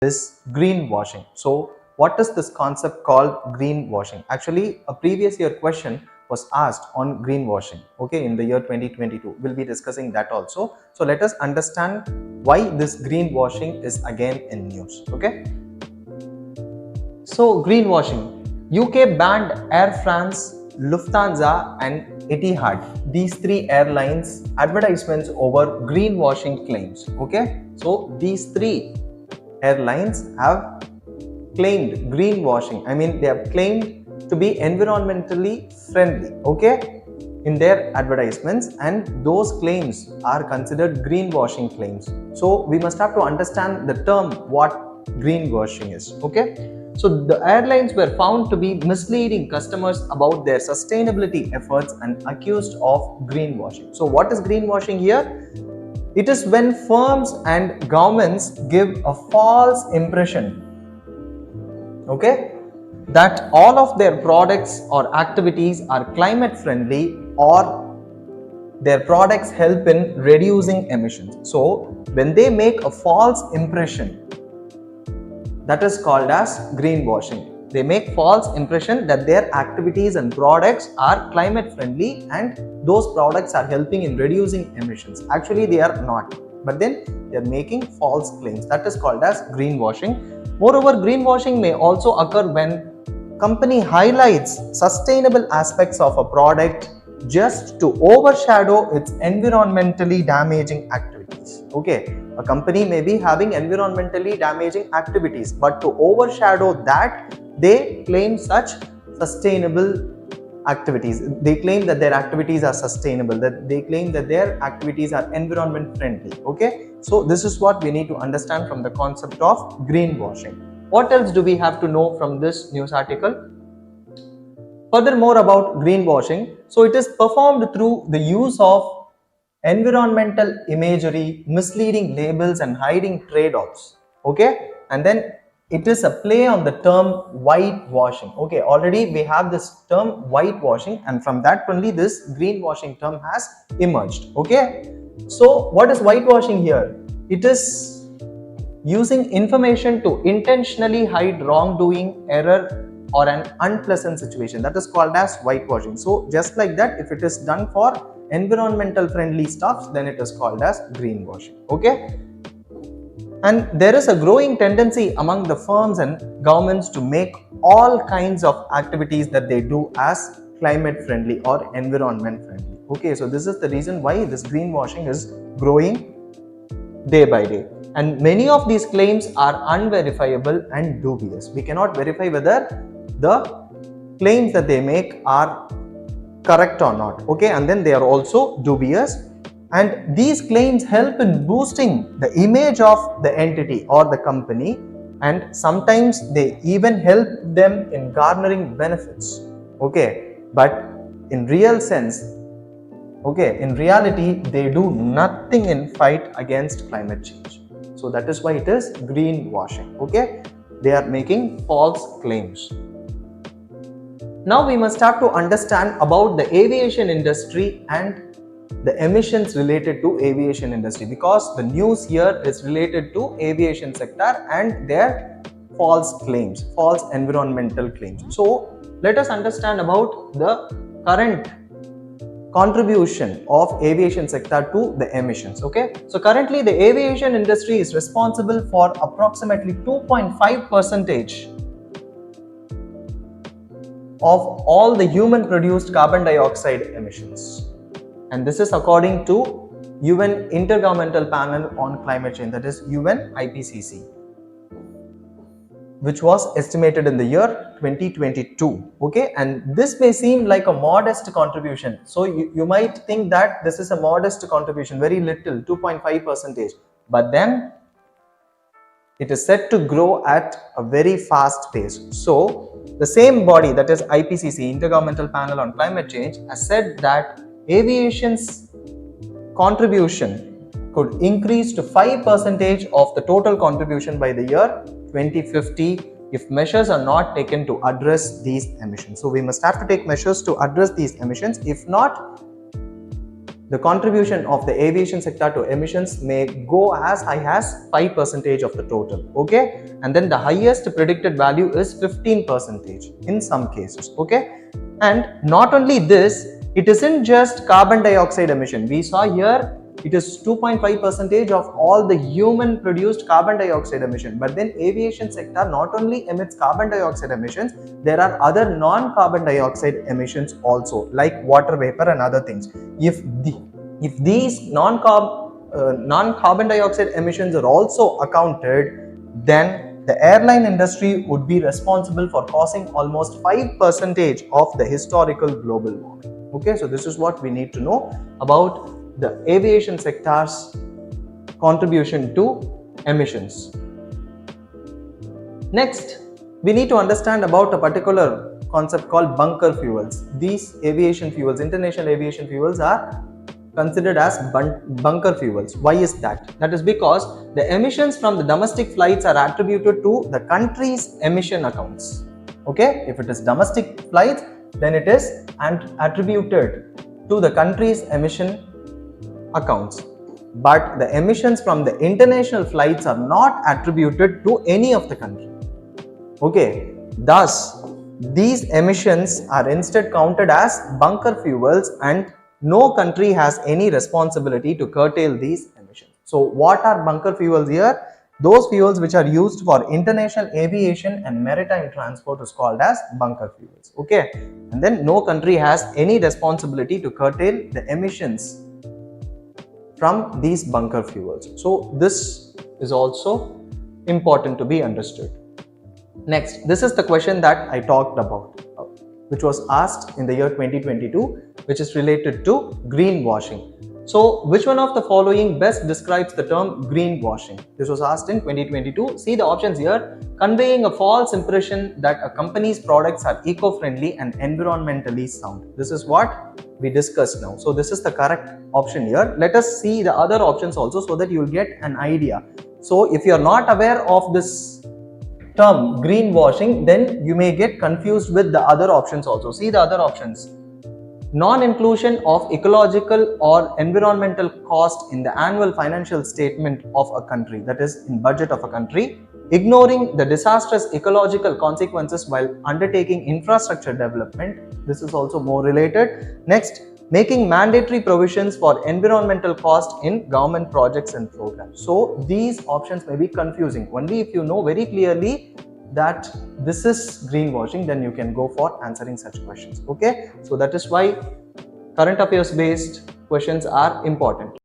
is greenwashing. So what is this concept called greenwashing? Actually, a previous year question was asked on greenwashing, okay, in the year 2022. We'll be discussing that also. So let us understand why this greenwashing is again in news, okay. So greenwashing, UK banned Air France, Lufthansa and Etihad, these three airlines advertisements over greenwashing claims, okay. So these three airlines have claimed greenwashing. I mean, they have claimed to be environmentally friendly, okay, in their advertisements, and those claims are considered greenwashing claims. So we must have to understand the term what greenwashing is, okay. So the airlines were found to be misleading customers about their sustainability efforts and accused of greenwashing. So what is greenwashing here? It is when firms and governments give a false impression, okay, that all of their products or activities are climate friendly or their products help in reducing emissions. So when they make a false impression, that is called as greenwashing. They make false impression that their activities and products are climate friendly and those products are helping in reducing emissions. Actually, they are not, but then they are making false claims. That is called as greenwashing. Moreover, greenwashing may also occur when company highlights sustainable aspects of a product just to overshadow its environmentally damaging activities. Okay, a company may be having environmentally damaging activities, but to overshadow that, they claim such sustainable activities. They claim that their activities are sustainable, that they claim that their activities are environment friendly, okay. So this is what we need to understand from the concept of greenwashing. What else do we have to know from this news article? Furthermore about greenwashing, so it is performed through the use of environmental imagery, misleading labels and hiding trade-offs, okay, and then it is a play on the term whitewashing, okay. Already we have this term whitewashing, and from that only this greenwashing term has emerged, okay. So what is whitewashing here? It is using information to intentionally hide wrongdoing, error or an unpleasant situation. That is called as whitewashing. So just like that, if it is done for environmental friendly stuff, then it is called as greenwashing, okay. And there is a growing tendency among the firms and governments to make all kinds of activities that they do as climate friendly or environment friendly, okay. So this is the reason why this greenwashing is growing day by day, and many of these claims are unverifiable and dubious. We cannot verify whether the claims that they make are correct or not, okay, and then they are also dubious, and these claims help in boosting the image of the entity or the company, and sometimes they even help them in garnering benefits, okay, but in real sense, okay, in reality they do nothing in fight against climate change. So that is why it is greenwashing, okay. They are making false claims. Now we must have to understand about the aviation industry and the emissions related to aviation industry, because the news here is related to aviation sector and their false claims, false environmental claims. So let us understand about the current contribution of aviation sector to the emissions, okay. So currently the aviation industry is responsible for approximately 2.5% of all the human produced carbon dioxide emissions, and this is according to UN Intergovernmental Panel on Climate Change, that is UPSC, which was estimated in the year 2022, okay. And this may seem like a modest contribution, so you might think that this is a modest contribution, very little, 2.5%, but then it is set to grow at a very fast pace. So the same body, that is IPCC, Intergovernmental Panel on Climate Change, has said that aviation's contribution could increase to 5% of the total contribution by the year 2050 if measures are not taken to address these emissions. So we must have to take measures to address these emissions. If not, the contribution of the aviation sector to emissions may go as high as 5% of the total. Okay, and then the highest predicted value is 15% in some cases. Okay, and not only this, it isn't just carbon dioxide emission. We saw here it is 2.5% of all the human produced carbon dioxide emission. But then aviation sector not only emits carbon dioxide emissions, there are other non-carbon dioxide emissions also, like water vapor and other things. If these non-carbon dioxide emissions are also accounted, then the airline industry would be responsible for causing almost 5% of the historical global warming. Okay, so this is what we need to know about the aviation sector's contribution to emissions. Next, we need to understand about a particular concept called bunker fuels. These aviation fuels, international aviation fuels, are considered as bunker fuels. Why is that? That is because the emissions from the domestic flights are attributed to the country's emission accounts. Okay, if it is domestic flights, then it is attributed to the country's emission accounts, but the emissions from the international flights are not attributed to any of the country. Okay, thus these emissions are instead counted as bunker fuels, and no country has any responsibility to curtail these emissions. So what are bunker fuels here? Those fuels which are used for international aviation and maritime transport is called as bunker fuels. Okay, and then no country has any responsibility to curtail the emissions from these bunker fuels. So this is also important to be understood. Next, this is the question that I talked about, which was asked in the year 2022, which is related to greenwashing. So which one of the following best describes the term greenwashing? This was asked in 2022. See the options here. Conveying a false impression that a company's products are eco-friendly and environmentally sound. This is what we discussed now. So this is the correct option here. Let us see the other options also so that you will get an idea. So if you are not aware of this term greenwashing, then you may get confused with the other options also. See the other options. Non-inclusion of ecological or environmental cost in the annual financial statement of a country, that is in budget of a country. Ignoring the disastrous ecological consequences while undertaking infrastructure development. This is also more related. Next, making mandatory provisions for environmental cost in government projects and programs. So these options may be confusing. Only if you know very clearly that this is greenwashing, then you can go for answering such questions. Okay, so that is why current affairs based questions are important.